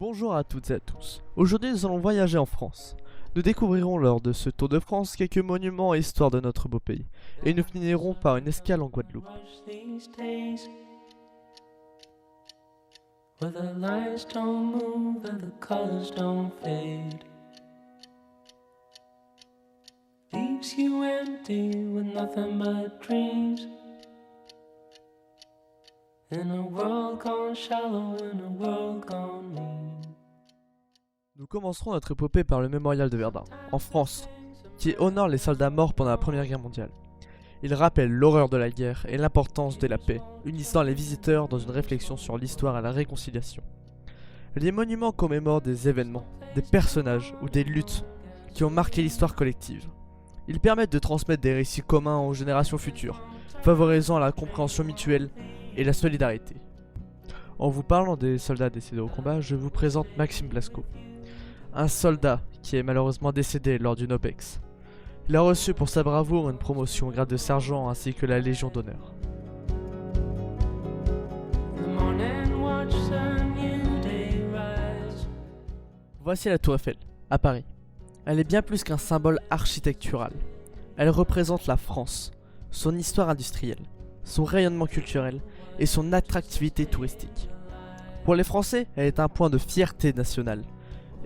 Bonjour à toutes et à tous. Aujourd'hui, nous allons voyager en France. Nous découvrirons lors de ce tour de France quelques monuments et histoires de notre beau pays. Et nous finirons par une escale en Guadeloupe. These days, where the lights don't move and the colors don't fade, leaves you empty with nothing but dreams. In a world gone shallow, in a world gone mean. Nous commencerons notre épopée par le mémorial de Verdun, en France, qui honore les soldats morts pendant la Première Guerre mondiale. Il rappelle l'horreur de la guerre et l'importance de la paix, unissant les visiteurs dans une réflexion sur l'histoire et la réconciliation. Les monuments commémorent des événements, des personnages ou des luttes qui ont marqué l'histoire collective. Ils permettent de transmettre des récits communs aux générations futures, favorisant la compréhension mutuelle et la solidarité. En vous parlant des soldats décédés au combat, je vous présente Maxime Blasco, un soldat qui est malheureusement décédé lors d'une OPEX. Il a reçu pour sa bravoure une promotion au grade de sergent ainsi que la Légion d'honneur. The morning watch, a new day rise. Voici la Tour Eiffel, à Paris. Elle est bien plus qu'un symbole architectural. Elle représente la France, son histoire industrielle, son rayonnement culturel et son attractivité touristique. Pour les Français, elle est un point de fierté nationale.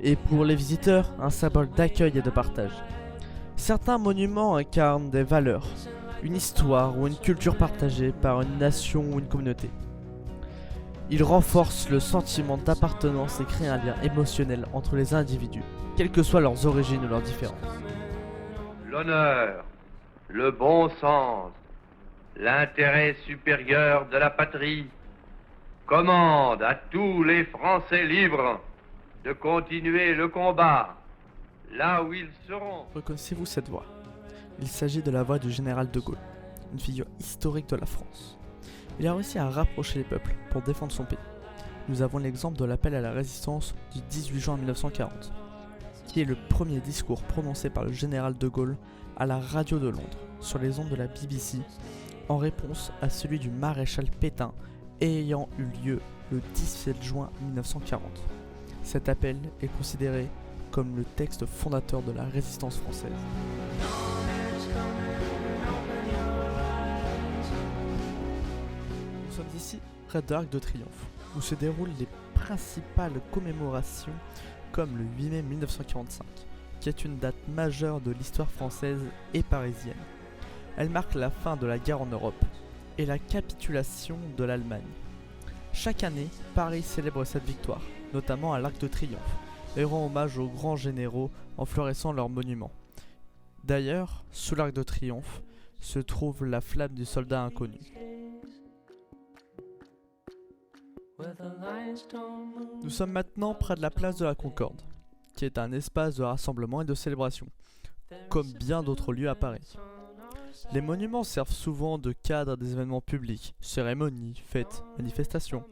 Et pour les visiteurs, un symbole d'accueil et de partage. Certains monuments incarnent des valeurs, une histoire ou une culture partagée par une nation ou une communauté. Ils renforcent le sentiment d'appartenance et créent un lien émotionnel entre les individus, quelles que soient leurs origines ou leurs différences. L'honneur, le bon sens, l'intérêt supérieur de la patrie commandent à tous les Français libres de continuer le combat là où ils seront. Reconnaissez-vous cette voix? Il s'agit de la voix du général de Gaulle, une figure historique de la France. Il a réussi à rapprocher les peuples pour défendre son pays. Nous avons l'exemple de l'appel à la résistance du 18 juin 1940, qui est le premier discours prononcé par le général de Gaulle à la radio de Londres, sur les ondes de la BBC, en réponse à celui du maréchal Pétain ayant eu lieu le 17 juin 1940. Cet appel est considéré comme le texte fondateur de la résistance française. Nous sommes ici près de l'Arc de Triomphe, où se déroulent les principales commémorations comme le 8 mai 1945, qui est une date majeure de l'histoire française et parisienne. Elle marque la fin de la guerre en Europe et la capitulation de l'Allemagne. Chaque année, Paris célèbre cette victoire, notamment à l'Arc de Triomphe, et rend hommage aux grands généraux en fleurissant leurs monuments. D'ailleurs, sous l'Arc de Triomphe se trouve la flamme du soldat inconnu. Where the lights don't move. Nous sommes maintenant près de la place de la Concorde, qui est un espace de rassemblement et de célébration, comme bien d'autres lieux à Paris. Les monuments servent souvent de cadre à des événements publics, cérémonies, fêtes, manifestations,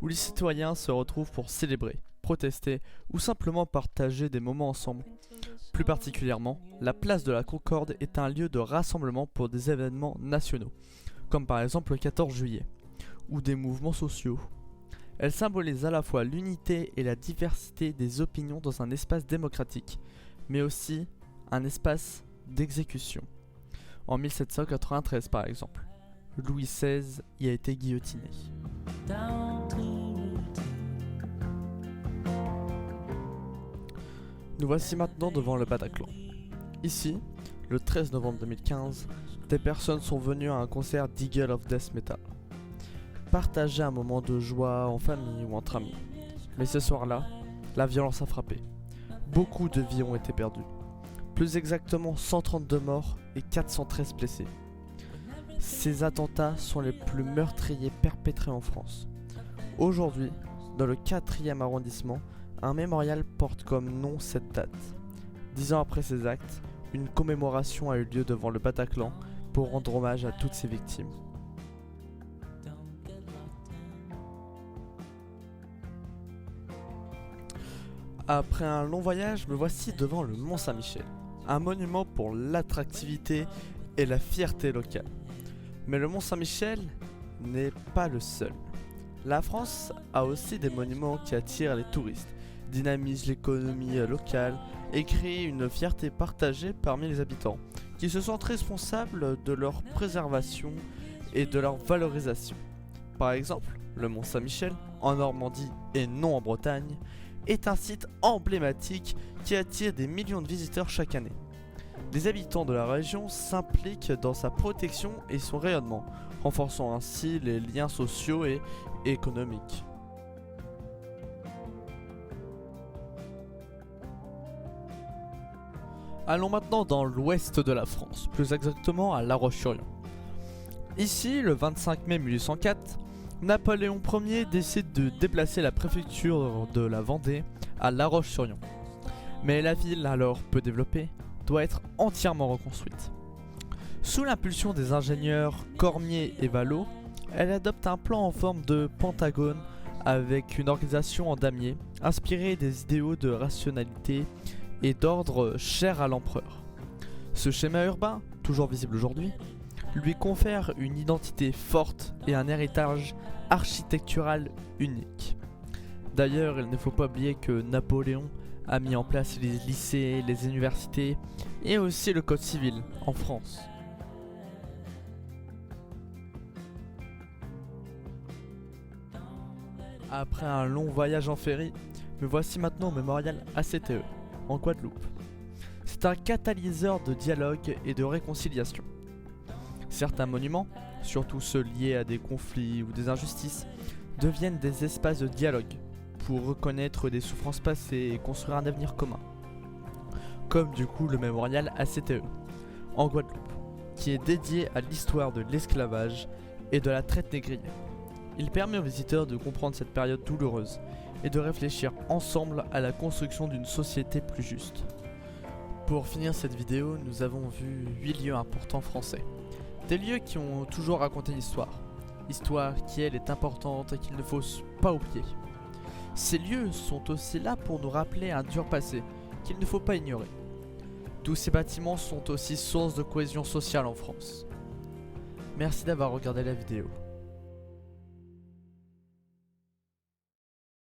où les citoyens se retrouvent pour célébrer, protester ou simplement partager des moments ensemble. Plus particulièrement, la place de la Concorde est un lieu de rassemblement pour des événements nationaux, comme par exemple le 14 juillet, ou des mouvements sociaux. Elle symbolise à la fois l'unité et la diversité des opinions dans un espace démocratique, mais aussi un espace d'exécution. En 1793 par exemple, Louis XVI y a été guillotiné. Down to routine. Nous voici maintenant devant le Bataclan. Ici, le 13 novembre 2015, des personnes sont venues à un concert d'Eagle of Death Metal. Partager un moment de joie en famille ou entre amis. Mais ce soir-là, la violence a frappé. Beaucoup de vies ont été perdues. Plus exactement 132 morts et 413 blessés. Ces attentats sont les plus meurtriers perpétrés en France. Aujourd'hui, dans le 4e arrondissement, un mémorial porte comme nom cette date. 10 ans après ces actes, une commémoration a eu lieu devant le Bataclan pour rendre hommage à toutes ces victimes. Après un long voyage, me voici devant le Mont Saint-Michel, un monument pour l'attractivité et la fierté locale. Mais le Mont Saint-Michel n'est pas le seul. La France a aussi des monuments qui attirent les touristes dynamise l'économie locale et crée une fierté partagée parmi les habitants, qui se sentent responsables de leur préservation et de leur valorisation. Par exemple, le Mont Saint-Michel, en Normandie et non en Bretagne, est un site emblématique qui attire des millions de visiteurs chaque année. Les habitants de la région s'impliquent dans sa protection et son rayonnement, renforçant ainsi les liens sociaux et économiques. Allons maintenant dans l'ouest de la France, plus exactement à La Roche-sur-Yon. Ici, le 25 mai 1804, Napoléon Ier décide de déplacer la préfecture de la Vendée à La Roche-sur-Yon. Mais la ville, alors peu développée, doit être entièrement reconstruite. Sous l'impulsion des ingénieurs Cormier et Vallot, elle adopte un plan en forme de pentagone avec une organisation en damier, inspirée des idéaux de rationalité et d'ordre chers à l'empereur. Ce schéma urbain, toujours visible aujourd'hui, lui confère une identité forte et un héritage architectural unique. D'ailleurs, il ne faut pas oublier que Napoléon a mis en place les lycées, les universités et aussi le code civil en France. Après un long voyage en ferry, me voici maintenant au mémorial ACTE, en Guadeloupe. C'est un catalyseur de dialogue et de réconciliation. Certains monuments, surtout ceux liés à des conflits ou des injustices, deviennent des espaces de dialogue pour reconnaître des souffrances passées et construire un avenir commun. Comme du coup le mémorial ACTE, en Guadeloupe, qui est dédié à l'histoire de l'esclavage et de la traite négrière. Il permet aux visiteurs de comprendre cette période douloureuse et de réfléchir ensemble à la construction d'une société plus juste. Pour finir cette vidéo, nous avons vu 8 lieux importants français. Des lieux qui ont toujours raconté l'histoire. Histoire qui, elle, est importante et qu'il ne faut pas oublier. Ces lieux sont aussi là pour nous rappeler un dur passé qu'il ne faut pas ignorer. Tous ces bâtiments sont aussi source de cohésion sociale en France. Merci d'avoir regardé la vidéo.